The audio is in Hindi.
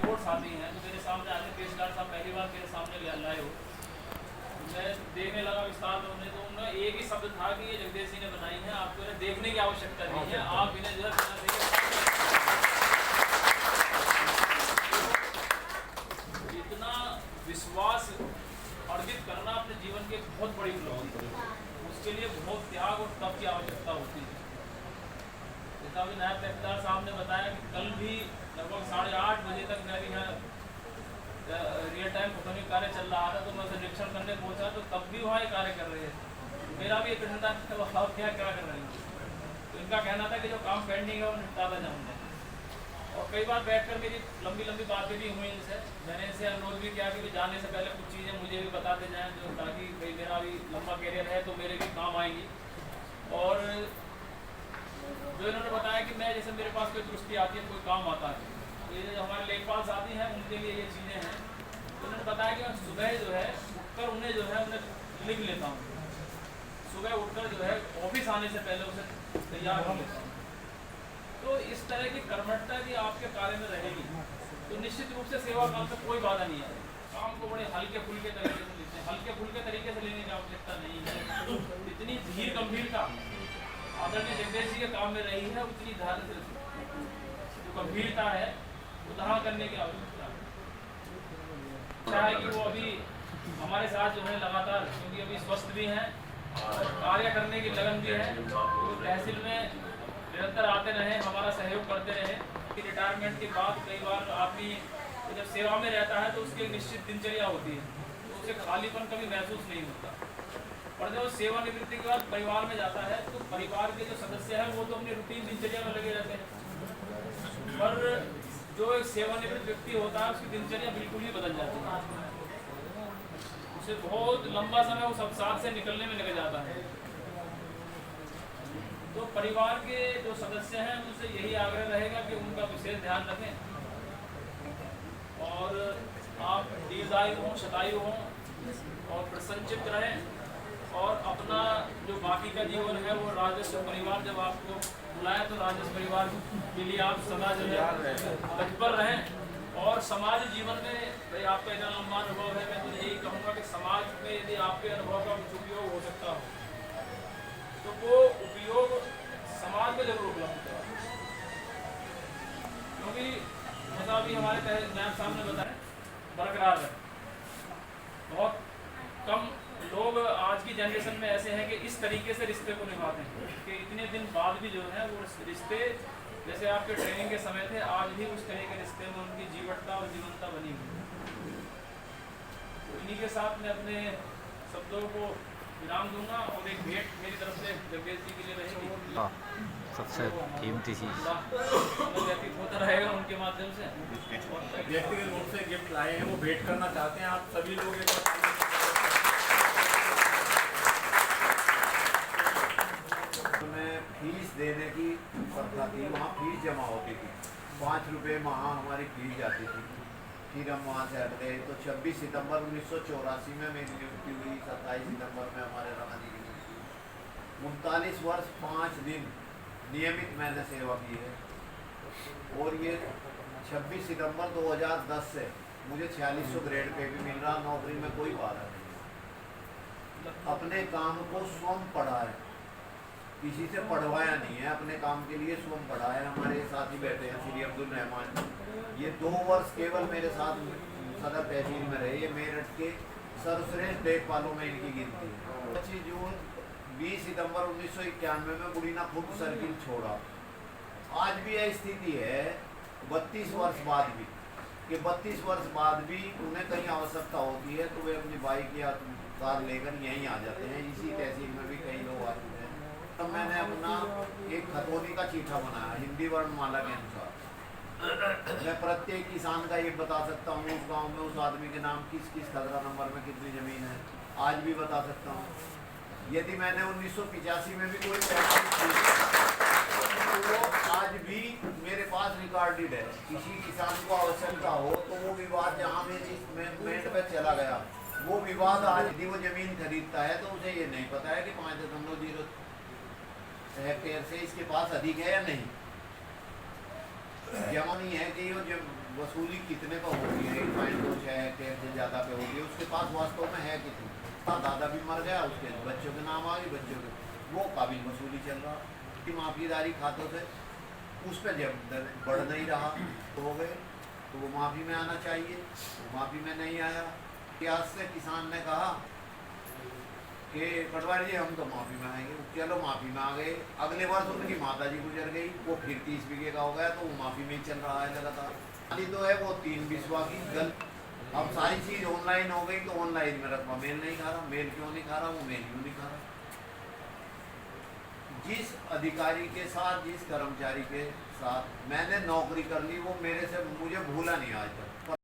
रिपोर्ट्स आती हैं तो मेरे सामने आते पेशकार साहब पहली बार मेरे सामने लाए हो, मैं देखने लगा विस्तार में उन्हें, तो उनका एक ही शब्द था कि ये जगदीश जी ने बनाई है, आपको इन्हें देखने की आवश्यकता नहीं है, आप इन्हें जो है बिना देखे इतना विश्वास अर्जित करना अपने जीवन की बहुत बड़ी उपलब्धि है। उसके लिए बहुत त्याग और तप की आवश्यकता होती है। जैसा अभी नायब तहसीलदार साहब ने बताया कि कल भी लगभग 8:30 बजे तक मैं भी यहाँ रियल टाइम भूकंपी कार्य चल रहा था, तो मैं उसे निरीक्षण करने पहुंचा तो तब भी वहाँ ये कार्य कर रहे हैं। मेरा भी ये प्रश्न था कि वो क्या कर रहे हैं, तो इनका कहना था कि जो काम पेंडिंग है वो निपटाता जाऊँगा। और कई बार बैठकर मेरी लंबी लंबी बातें भी हुई इनसे, मैंने इनसे अनुरोध भी किया कि जाने से पहले कुछ चीज़ें मुझे भी बताते जाएँ, जो ताकि भाई मेरा भी लंबा करियर है तो मेरे भी काम आएंगी। और जो इन्होंने बताया कि मैं जैसे मेरे पास कोई दृष्टि आती है, कोई काम आता है, ये जो हमारे लेखपाल साथी हैं उनके लिए ये चीज़ें हैं। तो उन्होंने बताया कि मैं सुबह जो है उठकर उन्हें जो है उन्हें लिख लेता हूँ, सुबह उठकर जो है ऑफिस आने से पहले उसे तैयार कर लेता हूँ। तो इस तरह की कर्मठता यदि आपके कार्य में रहेगी तो निश्चित रूप से सेवा काल में कोई बाधा नहीं आएगी। काम को बड़े हल्के फुल्के तरीके से लेते हैं, हल्के फुल्के तरीके से लेने की आवश्यकता नहीं है। इतनी धीर गंभीरता आदरणीय जगदीश जी के काम में रही है, उतनी धारण जो गंभीरता है वो धारण करने की आवश्यकता है। चाहे कि वो अभी हमारे साथ जो है लगातार, क्योंकि अभी स्वस्थ भी हैं और कार्य करने की लगन भी है, तो तहसील में निरंतर आते रहे, हमारा सहयोग करते रहे। कि रिटायरमेंट के बाद कई बार आदमी जब सेवा में रहता है तो उसकी एक निश्चित दिनचर्या होती है, तो उसे खालीपन कभी महसूस नहीं होता। और जब सेवानिवृत्ति के बाद परिवार में जाता है तो परिवार के जो सदस्य हैं वो तो अपनी रूटीन दिनचर्या में लगे रहते हैं, पर जो एक सेवानिवृत्त व्यक्ति होता है उसकी दिनचर्या बिल्कुल ही बदल जाती है, उसे बहुत लंबा समय उस अवसाद से निकलने में लग जाता है। तो परिवार के जो सदस्य हैं उनसे यही आग्रह रहेगा कि उनका विशेष ध्यान रखें और आप दीर्घायु हों, शतायु हों और प्रसन्नचित्त रहें, और अपना जो बाकी का जीवन है वो राजस्व परिवार जब आपको बुलाए तो राजस्व परिवार के लिए आप सदा जो है तत्पर रहें। और समाज जीवन में भाई आपका इतना लंबा अनुभव है, मैं तो यही कहूँगा कि समाज में यदि आपके अनुभव का कुछ उपयोग हो सकता हो तो वो उपयोग समाज में जरूर उपलब्ध कराए, क्योंकि जैसा अभी हमारे नायब साहब ने बताया बरकरार है। बहुत कम लोग आज की जनरेशन में ऐसे हैं कि इस तरीके से रिश्ते को निभाते हैं कि इतने दिन बाद भी जो है वो रिश्ते जैसे आपके ट्रेनिंग के समय थे, आज भी उस तरह के रिश्ते में उनकी जीवटता और जीवंतता बनी हुई है। तो इन्हीं के साथ मैं अपने शब्दों को विराम दूंगा और एक भेंट मेरी तरफ से जगदीश जी के लिए रहेगी, सबसे कीमती चीज़ व्यतीत होता रहेगा उनके माध्यम से। व्यक्तिगत रूप से गिफ्ट लाए हैं, वो भेंट करना चाहते हैं आप सभी लोग। फीस देने की प्रथा थी, वहाँ फीस जमा होती थी, 5 रुपये माह हमारी फीस जाती थी। फिर हम वहाँ से हट गए तो 26 सितंबर 1984 में मेरी नियुक्ति हुई, 27 सितंबर में हमारे राणा जी की नियुक्ति हुई। 39 वर्ष 5 दिन नियमित मैंने सेवा की है, और ये 26 सितंबर 2010 से मुझे 4600 ग्रेड पे भी मिल रहा, नौकरी में कोई बाधा नहीं। अपने काम को स्वयं पढ़ा है, किसी से पढ़वाया नहीं है, अपने काम के लिए स्वयं पढ़ा है। हमारे साथी बैठे हैं श्री अब्दुल रहमान, ये 2 वर्ष केवल मेरे साथ सदर तहसील में रहे। ये मेरठ के सर्वश्रेष्ठ देखभालों में इनकी गिनती है। 25 जून 20 सितंबर 1991 में बुढ़ीना खुद सर्किल छोड़ा। आज भी यह स्थिति है 32 वर्ष बाद भी, कि 32 वर्ष बाद भी उन्हें कहीं आवश्यकता होती है तो वे अपनी बाइक या कार लेकर यहीं आ जाते हैं। इसी तहसील में भी कई लोग आ चुके हैं। तब मैंने अपना एक खतौनी का चीठा बनाया हिंदी वर्णमाला के अनुसार। मैं प्रत्येक किसान का ये बता सकता हूँ उस गांव में उस आदमी के नाम किस किस खतरा नंबर में कितनी ज़मीन है, आज भी बता सकता हूँ। यदि मैंने 1985 में भी कोई तो आज भी मेरे पास रिकॉर्डेड है। किसी किसान को आवश्यकता हो तो वो विवाद जहाँ मेंट में चला गया, वो विवाद आज यदि वो ज़मीन खरीदता है तो उसे ये नहीं पता है कि 5.0 हेक्टेयर से इसके पास अधिक है या नहीं। जमा नहीं है कि वो वसूली कितने का होती है, 1.2 है कैब से ज़्यादा पे होती है, उसके पास वास्तव में है कितनी। उसका दादा भी मर गया, उसके बच्चों के नाम आ गई, बच्चों के वो काबिल वसूली चल रहा कि माफीदारी खातों से उस पर जब बढ़ नहीं रहा तो हो गए, तो वो माफ़ी में आना चाहिए, वो माफ़ी में नहीं आया। प्याज से किसान ने कहा कि पटवारी जी हम तो माफ़ी में आएंगे, चलो माफ़ी में आ गए। अगले वर्ष उनकी माता जी गुजर गई, वो फिर 30 बीघे का हो गया, तो वो माफ़ी में ही चल रहा है लगातार। अभी तो है वो 3 बिस्वा की गलत। अब सारी चीज़ ऑनलाइन हो गई, तो ऑनलाइन में रकबा मेल नहीं खा रहा, मेल क्यों नहीं खा रहा, वो मेल क्यों नहीं खा रहा। जिस अधिकारी के साथ, जिस कर्मचारी के साथ मैंने नौकरी कर ली, वो मेरे से मुझे भूला नहीं आज तक।